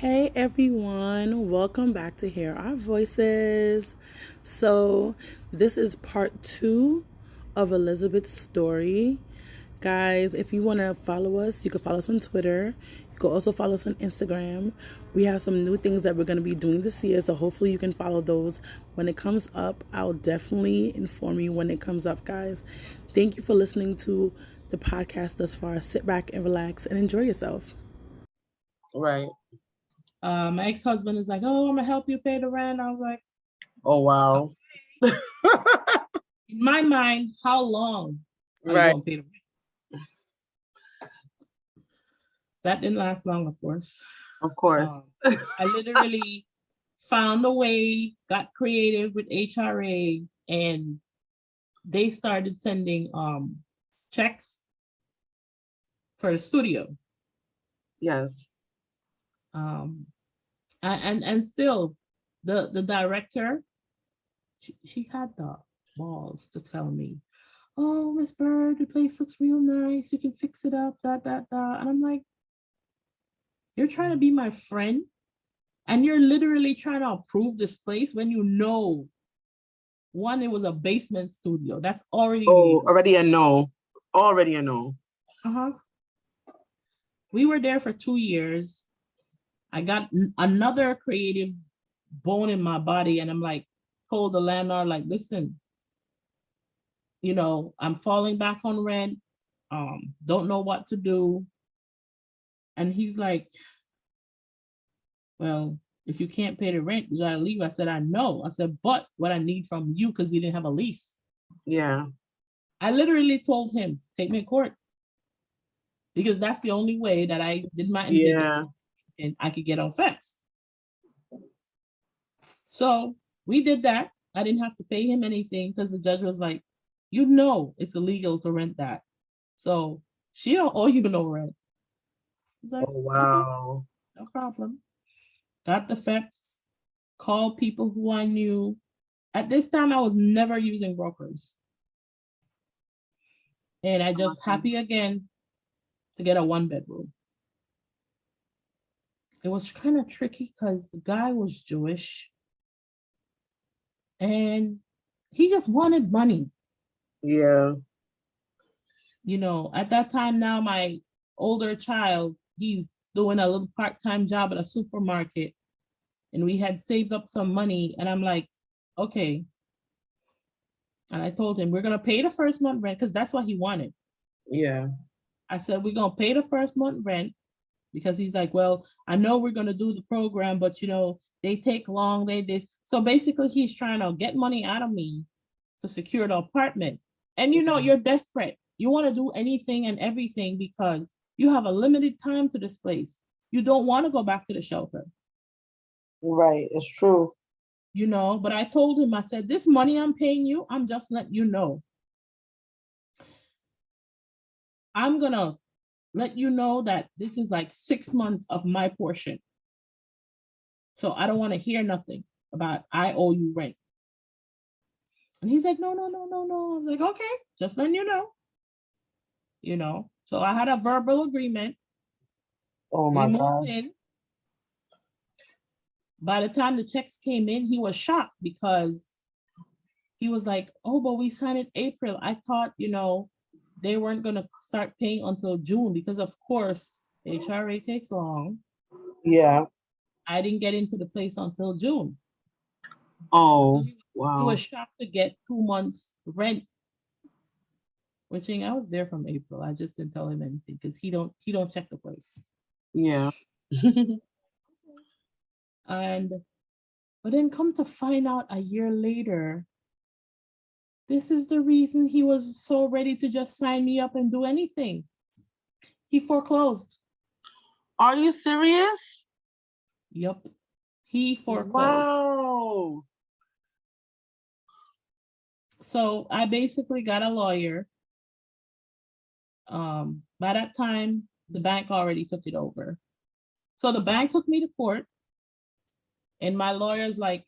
Hey everyone, welcome back to Hear Our Voices. So, this is part two of Elizabeth's story. Guys, if you want to follow us, you can follow us on Twitter. You can also follow us on Instagram. We have some new things that we're going to be doing this year, so hopefully you can follow those when it comes up. I'll definitely inform you when it comes up, guys. Thank you for listening to the podcast thus far. Sit back and relax and enjoy yourself. Right. My ex-husband is like, "Oh, I'm gonna help you pay the rent." I was like, Oh, wow. in my mind, how long are you Right. gonna pay the rent? That didn't last long, of course. Of course. I literally found a way, got creative with HRA, and they started sending checks for the studio. Yes. And still, the director, she had the balls to tell me, "Oh, Miss Bird, the place looks real nice. You can fix it up, that. And I'm like, "You're trying to be my friend, and you're literally trying to approve this place when you know, one, it was a basement studio. That's already Oh, legal." already a no. Already a no. Uh-huh. We were there for 2 years. I got another creative bone in my body, and I'm like, told the landlord, like, "Listen, I'm falling back on rent. Don't know what to do." And he's like, "Well, if you can't pay the rent, you gotta leave." I said, "I know." I said, "But what I need from you," because we didn't have a lease. Yeah. I literally told him, "Take me to court," because that's the only way that I did my Yeah. investigation and I could get on facts. So we did that. I didn't have to pay him anything because the judge was like, "It's illegal to rent that. So she don't owe you no rent." He's like, Oh, "Okay, wow. no problem." Got the FEPs, called people who I knew. At this time, I was never using brokers. And I just happy again to get a 1 bedroom. It was kind of tricky because the guy was Jewish and he just wanted money. Yeah. At that time now, my older child, he's doing a little part-time job at a supermarket, and we had saved up some money, and I'm like, "Okay." And I told him, "We're gonna pay the first month rent," because that's what he wanted. Yeah. I said, "We're gonna pay the first month rent," because he's like, "Well, I know we're gonna do the program, but they take long, they this." So basically he's trying to get money out of me to secure the apartment. And you're desperate. You want to do anything and everything because you have a limited time to this place. You don't want to go back to the shelter. Right. It's true. But I told him, I said, "This money I'm paying you, I'm just letting you know. I'm gonna let you know that this is like 6 months of my portion. So I don't want to hear nothing about I owe you rent." And he's like, "No, no, no, no, no." I was like, "Okay, just letting you know." So I had a verbal agreement. Oh, We my moved God. in. By the time the checks came in, he was shocked because he was like, "Oh, but we signed in April. I thought, they weren't going to start paying until June because, of course, HRA takes long." Yeah. I didn't get into the place until June. So Oh, he wow. was shocked to get 2 months rent, which I was there from April. I just didn't tell him anything because he don't check the place. Yeah. And but then come to find out a year later, this is the reason he was so ready to just sign me up and do anything. He foreclosed. Are you serious? Yep. He foreclosed. Wow. So I basically got a lawyer. By that time, the bank already took it over. So the bank took me to court, and my lawyer's like,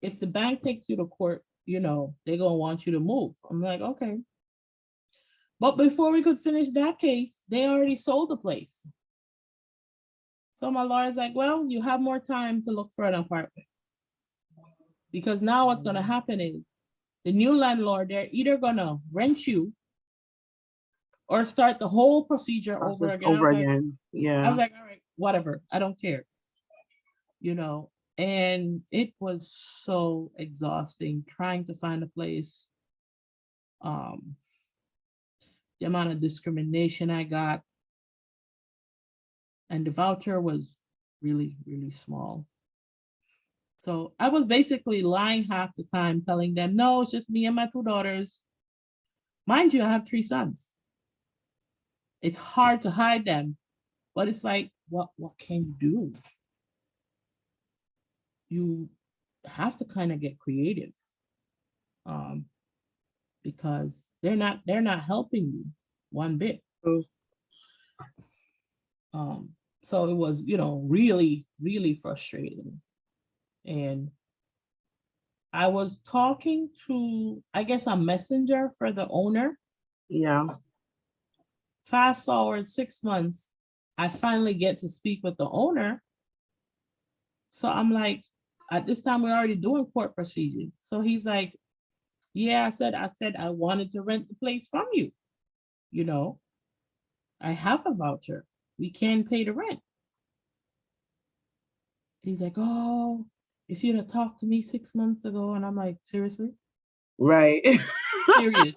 "If the bank takes you to court, they're gonna want you to move." I'm like, "Okay." But before we could finish that case, they already sold the place. So my lawyer's like, well, you have more time to look for an apartment. Because now what's going to happen is the new landlord, they're either going to rent you or start the whole procedure over Process again. over I again. Yeah. was like, all right, whatever. I don't care. You know, and it was so exhausting trying to find a place. The amount of discrimination I got, and the voucher was really, really small. So I was basically lying half the time, telling them, no, it's just me and my two daughters. Mind you, I have 3 sons. It's hard to hide them, but it's like, what can you do? You have to kind of get creative, um, because they're not helping you one bit. Mm. So it was, really, really frustrating. And I was talking to, I guess, a messenger for the owner. Yeah. Fast forward 6 months, I finally get to speak with the owner. So I'm like, at this time we're already doing court proceedings. So he's like, yeah, I said I wanted to rent the place from you. You know, I have a voucher. We can pay the rent. He's like, oh, if you'd have talked to me 6 months ago. And I'm like, seriously? Right. Serious.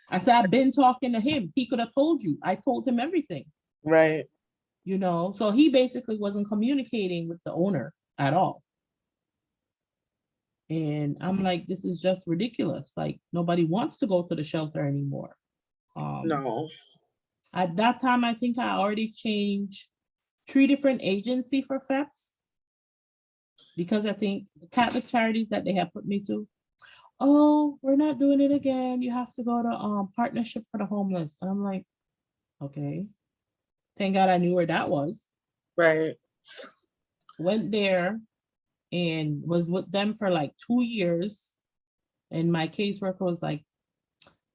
I said, I've been talking to him. He could have told you. I told him everything. Right. So he basically wasn't communicating with the owner at all. And I'm like, this is just ridiculous. Like, nobody wants to go to the shelter anymore. No. At that time, I think I already changed 3 different agency for FEPS, because I think the Catholic charities that they have put me to, oh, we're not doing it again. You have to go to Partnership for the Homeless. And I'm like, okay. Thank God I knew where that was. Right. Went there and was with them for like 2 years. And my caseworker was like,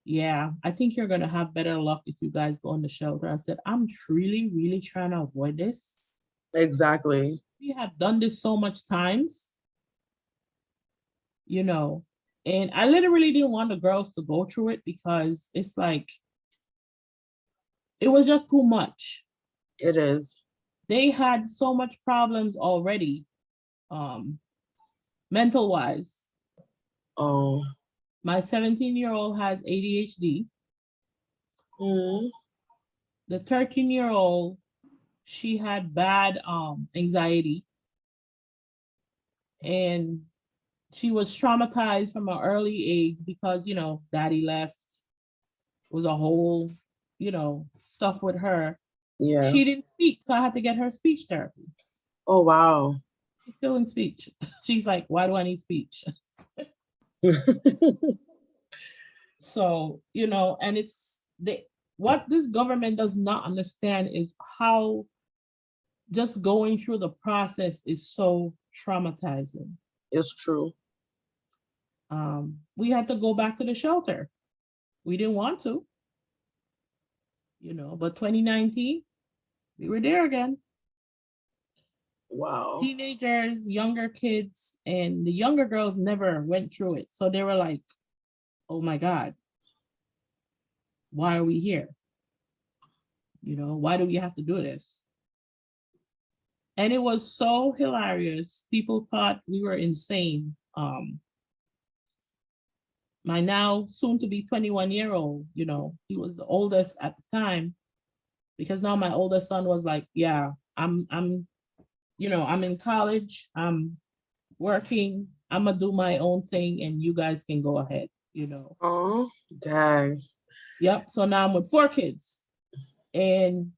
yeah, I think you're going to have better luck if you guys go in the shelter. I said, I'm really, really trying to avoid this. Exactly. We have done this so much times, and I literally didn't want the girls to go through it because it's like, it was just too much. It is. They had so much problems already, mental wise. Oh. My 17-year-old has ADHD. Mm. The 13-year-old, she had bad anxiety, and she was traumatized from an early age because daddy left. It was a whole stuff with her. Yeah. She didn't speak, so I had to get her speech therapy. Oh, wow. She's still in speech. She's like, why do I need speech? So, and what this government does not understand is how just going through the process is so traumatizing. It's true. We had to go back to the shelter. We didn't want to, but 2019, we were there again. Wow. Teenagers, younger kids, and the younger girls never went through it. So they were like, oh my God, why are we here? Why do we have to do this? And it was so hilarious. People thought we were insane. My now soon to be 21-year-old, he was the oldest at the time, because now my oldest son was like, yeah, I'm in college, I'm working, I'm gonna do my own thing and you guys can go ahead. Oh, dang. Yep. So now I'm with 4 kids. And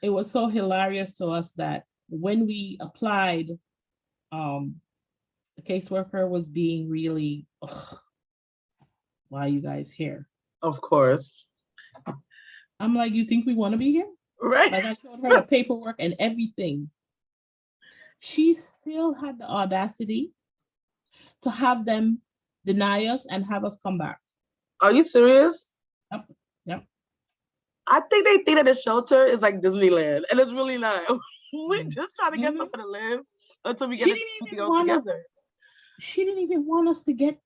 it was so hilarious to us that when we applied, the caseworker was being really, why are you guys here? Of course. I'm like, you think we want to be here? Right. Like, I showed her the paperwork and everything. She still had the audacity to have them deny us and have us come back. Are you serious? Yep. Yep. I think they think that the shelter is like Disneyland, and it's really not. We just trying to get Mhm. somewhere to live until we get She this didn't everything even else want to. together. She didn't even want us to get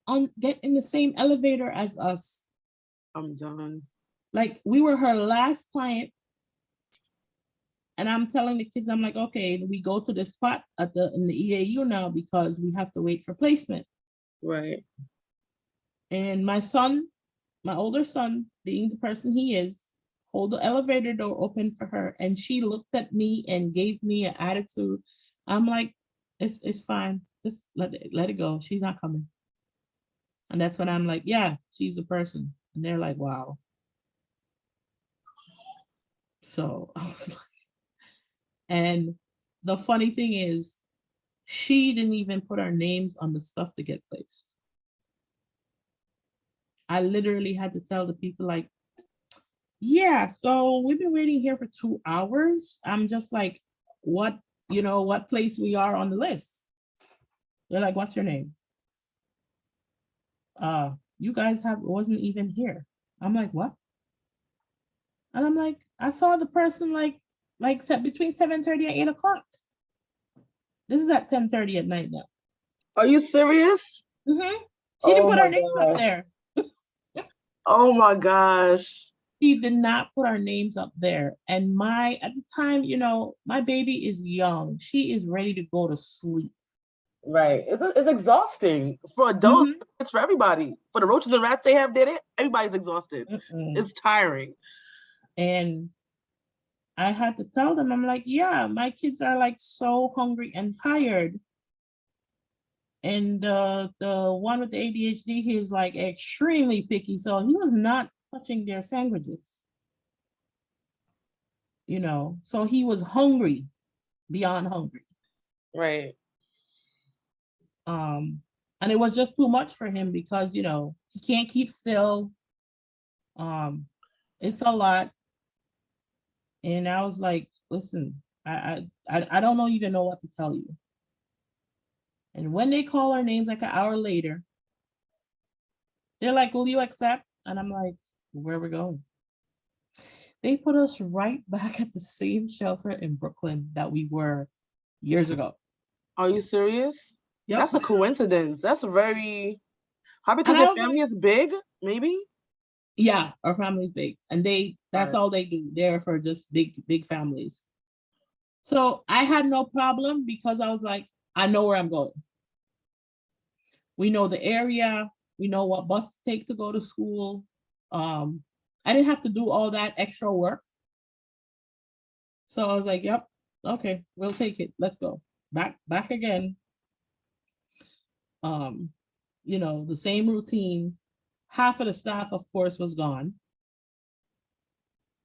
in the same elevator as us. I'm done. Like we were her last client, and I'm telling the kids, I'm like, okay, we go to this spot at the in the EAU now because we have to wait for placement. Right. And my son, my older son, being the person he is, hold the elevator door open for her, and she looked at me and gave me an attitude. I'm like, it's fine. Just let it go. She's not coming. And that's when I'm like, yeah, she's the person. And they're like, wow. So I was like, and the funny thing is, she didn't even put our names on the stuff to get placed. I literally had to tell the people, like, yeah, so we've been waiting here for 2 hours. I'm just like, what, what place we are on the list? They're like, what's your name? You guys wasn't even here. I'm like, what? And I'm like, I saw the person like between 7:30 and 8 o'clock. This is at 10:30 at night now. Are you serious? Mm-hmm. She didn't Oh put my our names up gosh. there. Oh my gosh. She did not put our names up there. And at the time, my baby is young. She is ready to go to sleep. Right. It's exhausting for adults. Mm-hmm. It's for everybody. For the roaches and rats they have there, everybody's exhausted. Mm-mm. It's tiring. And I had to tell them, I'm like, yeah, my kids are like so hungry and tired. And the one with the ADHD, he's like extremely picky. So he was not touching their sandwiches, So he was hungry, beyond hungry. Right. Um, and it was just too much for him because, he can't keep still. Um, it's a lot. And I was like, listen, I don't even know what to tell you. And when they call our names like an hour later, they're like, will you accept? And I'm like, where we going? They put us right back at the same shelter in Brooklyn that we were years ago. Are you serious? Yep. That's a coincidence. That's very probably And because I your was family like, is big, maybe? yeah, our family's big. And that's Right. all they do. They're for just big families. So I had no problem because I was like, I know where I'm going. We know the area. We know what bus to take to go to school. Um, I didn't have to do all that extra work. So I was like, yep, okay, we'll take it. Let's go. Back again. Um, the same routine. Half of the staff, of course, was gone.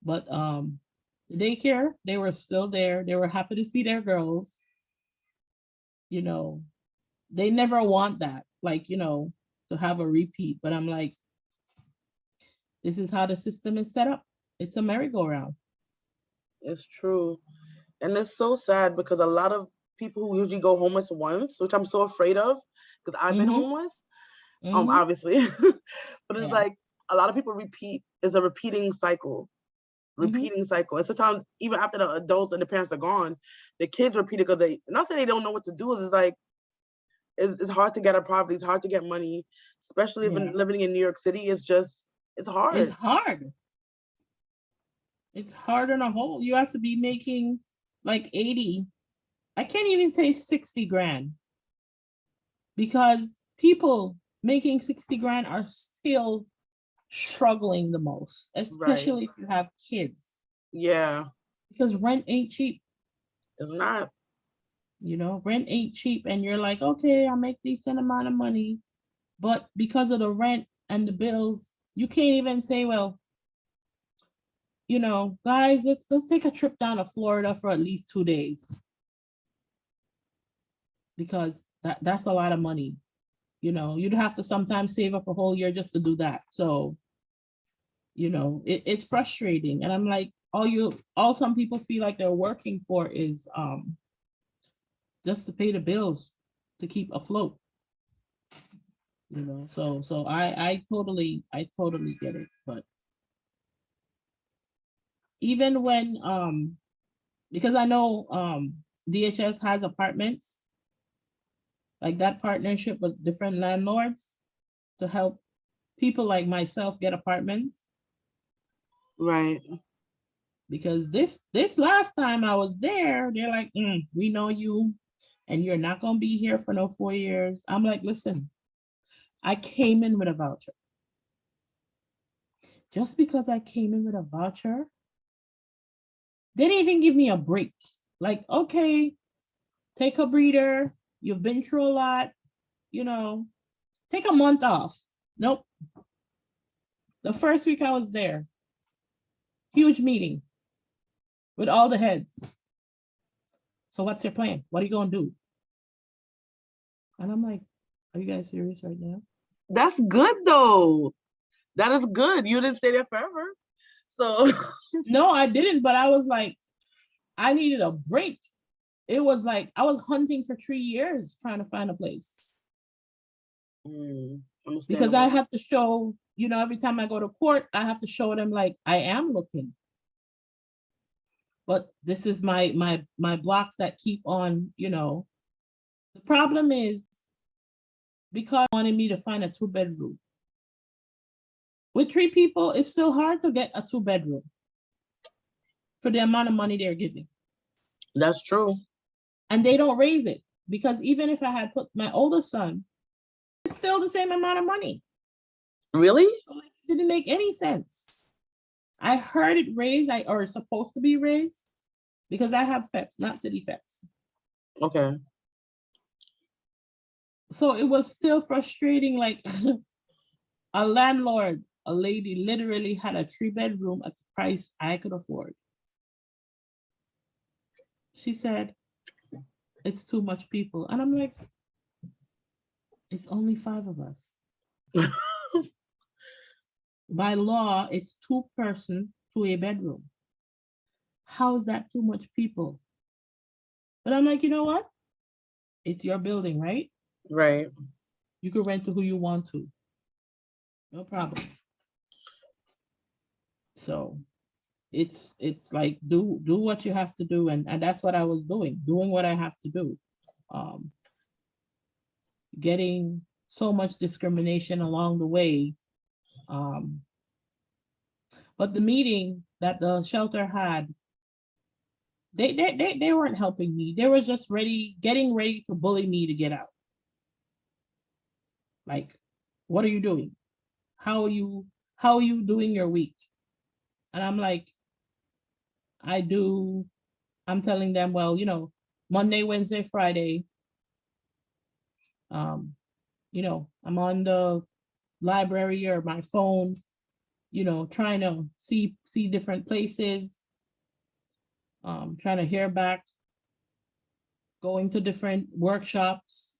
But the daycare, they were still there. They were happy to see their girls. You know, they never want that, like, to have a repeat. But I'm like, this is how the system is set up. It's a merry-go-round. It's true. And it's so sad because a lot of people who usually go homeless once, which I'm so afraid of, because I've been Mm-hmm. homeless, Mm-hmm. obviously. But it's Yeah. like a lot of people repeat is a repeating cycle. Mm-hmm. Repeating cycle. And sometimes even after the adults and the parents are gone, the kids repeat it because they not saying they don't know what to do, it's like it's hard to get a property, it's hard to get money, especially Yeah. even living in New York City. It's It's hard. hard. It's hard on a whole. You have to be making like 80. I can't even say 60 grand because people making 60 grand are still struggling the most, Right. especially if you have kids, Yeah. because rent ain't cheap. It's not. Rent ain't cheap. And you're like, okay, I make decent amount of money. But because of the rent and the bills, you can't even say, well, guys, let's take a trip down to Florida for at least 2 days because that's a lot of money. You'd have to sometimes save up a whole year just to do that. So, it's frustrating. And I'm like, all some people feel like they're working for is just to pay the bills to keep afloat. So I totally get it. But even when because I know DHS has apartments, like that partnership with different landlords to help people like myself get apartments. Right. Because this last time I was there, they're like, we know you and you're not gonna be here for no 4 years. I'm like, listen, I came in with a voucher. Just because I came in with a voucher, they didn't even give me a break. Like, okay, take a breather. You've been through a lot, you know, take a month off. Nope. The first week I was there, huge meeting with all the heads. So what's your plan? What are you gonna do? And I'm like, are you guys serious right now? That's good though. That is good. You didn't stay there forever. So No, I didn't, but I was like, I needed a break. It was like I was hunting for 3 years trying to find a place. Because I understandable. have to show, every time I go to court, I have to show them like I am looking. But this is my blocks that keep on, The problem is because they wanted me to find a 2-bedroom. With 3 people, it's still hard to get a 2-bedroom for the amount of money they're giving. That's true. And they don't raise it because even if I had put my oldest son, it's still the same amount of money. Really? So it didn't make any sense. I heard it raised, or it's supposed to be raised because I have FEPS, not city FEPS. Okay. So it was still frustrating. Like a landlord, a lady literally had a 3-bedroom at the price I could afford. She said, it's too much people. And I'm like, it's only 5 of us. By law, it's 2-person to a bedroom. How is that too much people? But I'm like, you know what? It's your building, right? Right. You can rent to who you want to. No problem. So it's like do what you have to do, and that's what I was doing what I have to do. Getting so much discrimination along the way. But the meeting that the shelter had, they weren't helping me. They were just getting ready to bully me to get out. Like, what are you doing? How are you doing your week? And I'm like, I'm telling them, well, Monday, Wednesday, Friday, I'm on the library or my phone, trying to see different places, trying to hear back, going to different workshops.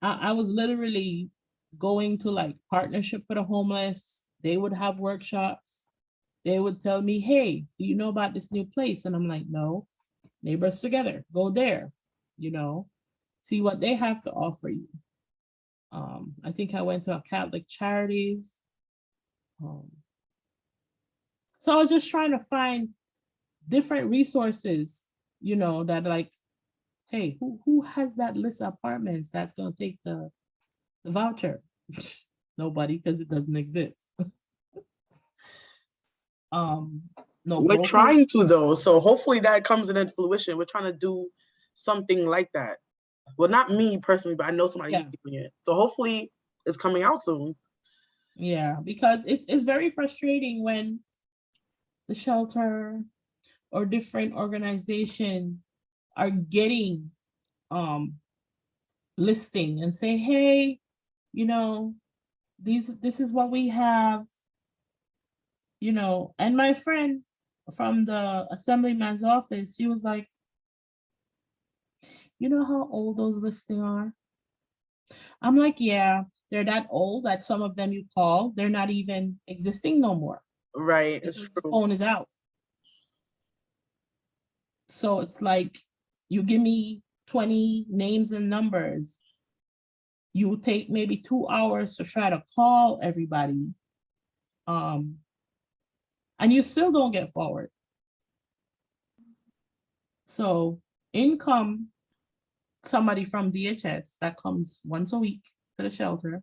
I was literally going to like Partnership for the Homeless. They would have workshops. They would tell me, hey, do you know about this new place? And I'm like, no, Neighbors Together, go there, see what they have to offer you. I think I went to a Catholic Charities. So I was just trying to find different resources, that like, hey, who has that list of apartments that's going to take the voucher? Nobody, because it doesn't exist. No, we're brokers. trying to though, so hopefully that comes into fruition. We're trying to do something like that. Well, not me personally, but I know somebody who's doing it. So hopefully it's coming out soon. Yeah, because it's very frustrating when the shelter or different organization are getting listing and say, hey, this is what we have, and my friend from the assemblyman's office, she was like, you know how old those listings are? I'm like, yeah, they're that old that some of them you call, they're not even existing no more. Right, it's true. The phone is out. So it's like, you give me 20 names and numbers. You take maybe 2 hours to try to call everybody. and you still don't get forward. So in come somebody from DHS that comes once a week to the shelter.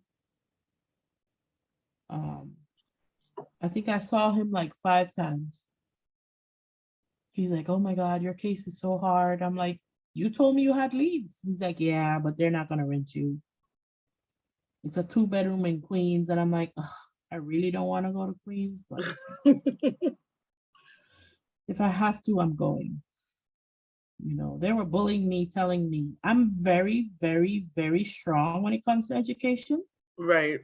I think I saw him like 5 times. He's like, oh my God, your case is so hard. I'm like, you told me you had leads. He's like, yeah, but they're not gonna rent you. It's a 2-bedroom in Queens. And I'm like, I really don't want to go to Queens, but if I have to, I'm going. You know, they were bullying me, telling me I'm very, very, very strong when it comes to education. Right.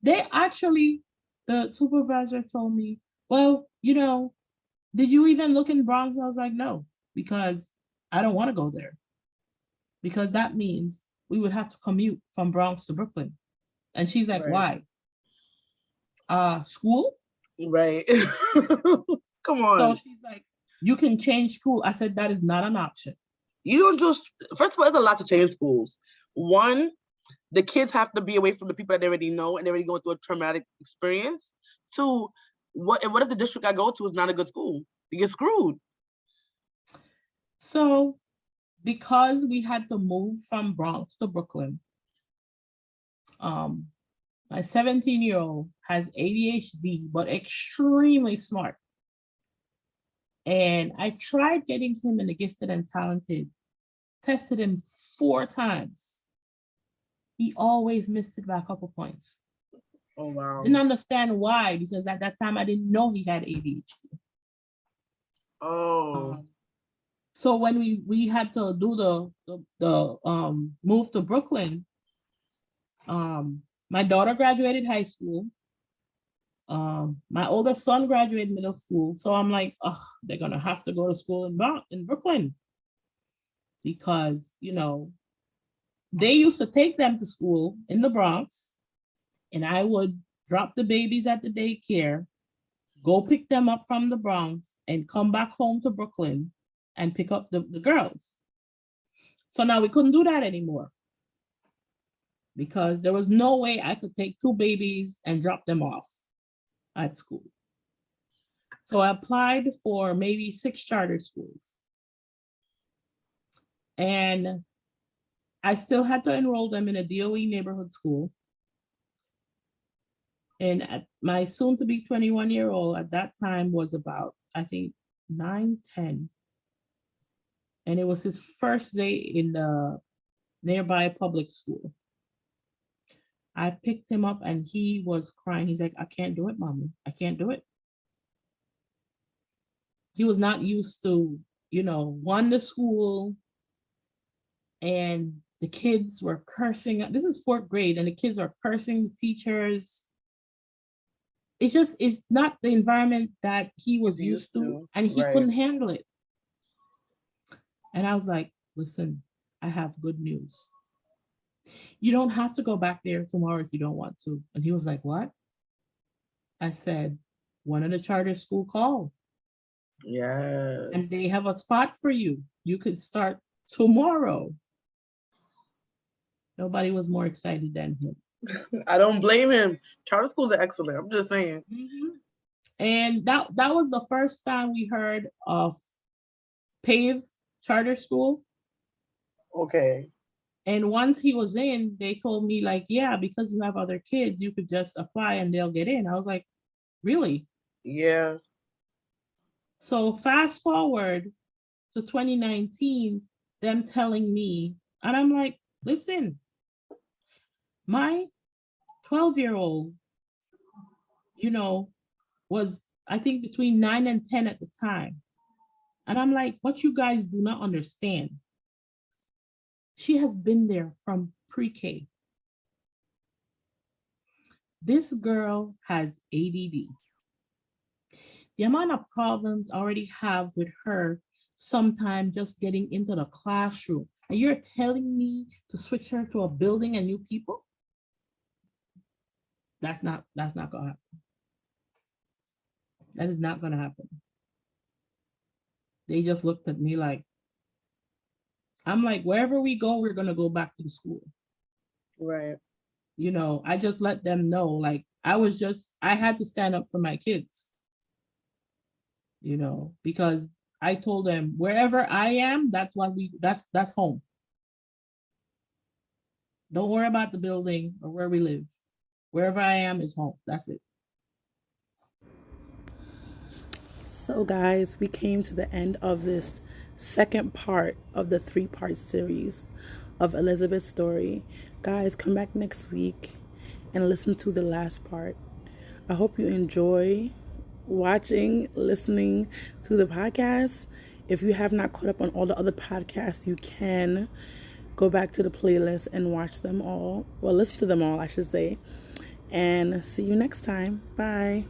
They actually, the supervisor told me, well, you know, did you even look in Bronx? I was like, no, because I don't want to go there. Because that means we would have to commute from Bronx to Brooklyn. And she's like, Right. why? School? Right. Come So on. she's like, you can change school. I said, that is not an option. You don't just, first of all, it's a lot to change schools. One, the kids have to be away from the people that they already know and they're already going through a traumatic experience. Two, what if the district I go to is not a good school? You get screwed. So because we had to move from Bronx to Brooklyn, my 17-year-old has ADHD, but extremely smart. And I tried getting him in the gifted and talented, tested him 4 times. He always missed it by a couple points. Oh, wow. Didn't understand why, because at that time I didn't know he had ADHD. Oh. So when we had to do the move to Brooklyn, my daughter graduated high school. My oldest son graduated middle school. So I'm like, they're gonna have to go to school in Brooklyn. Because, you know, they used to take them to school in the Bronx, and I would drop the babies at the daycare, go pick them up from the Bronx, and come back home to Brooklyn and pick up the girls. So now we couldn't do that anymore because there was no way I could take 2 babies and drop them off at school. So I applied for maybe 6 charter schools. And I still had to enroll them in a DOE neighborhood school. And at my soon to be 21-year-old at that time was about, I think, 9, 10. And it was his first day in the nearby public school. I picked him up and he was crying. He's like, I can't do it, mommy. I can't do it. He was not used to, you know, one to school and the kids were cursing. This is 4th grade and the kids are cursing the teachers. It's not the environment that he was used to and he couldn't handle it. And I was like, listen, I have good news. You don't have to go back there tomorrow if you don't want to. And he was like, what? I said, one of the charter school called. Yes. And they have a spot for you. You could start tomorrow. Nobody was more excited than him. I don't blame him. Charter schools are excellent. I'm just saying. Mm-hmm. And that was the first time we heard of PAVE charter school. Okay. And once he was in, they told me like, yeah, because you have other kids, you could just apply and they'll get in. I was like, really? Yeah. So fast forward to 2019, them telling me, and I'm like, listen, my 12-year-old, you know, was, I think, between 9 and 10 at the time. And I'm like, what you guys do not understand. She has been there from pre-K. This girl has ADD. The amount of problems I already have with her, sometimes just getting into the classroom. And you're telling me to switch her to a building and new people? That's not gonna happen. That is not gonna happen. They just looked at me like, I'm like, wherever we go, we're gonna go back to the school. Right. You know, I just let them know, like, I had to stand up for my kids, because I told them wherever I am, that's home. Don't worry about the building or where we live. Wherever I am is home. That's it. So, guys, we came to the end of this second part of the 3-part series of Elizabeth's story. Guys, come back next week and listen to the last part. I hope you enjoy listening to the podcast. If you have not caught up on all the other podcasts, you can go back to the playlist and watch them all. Well, listen to them all, I should say. And see you next time. Bye.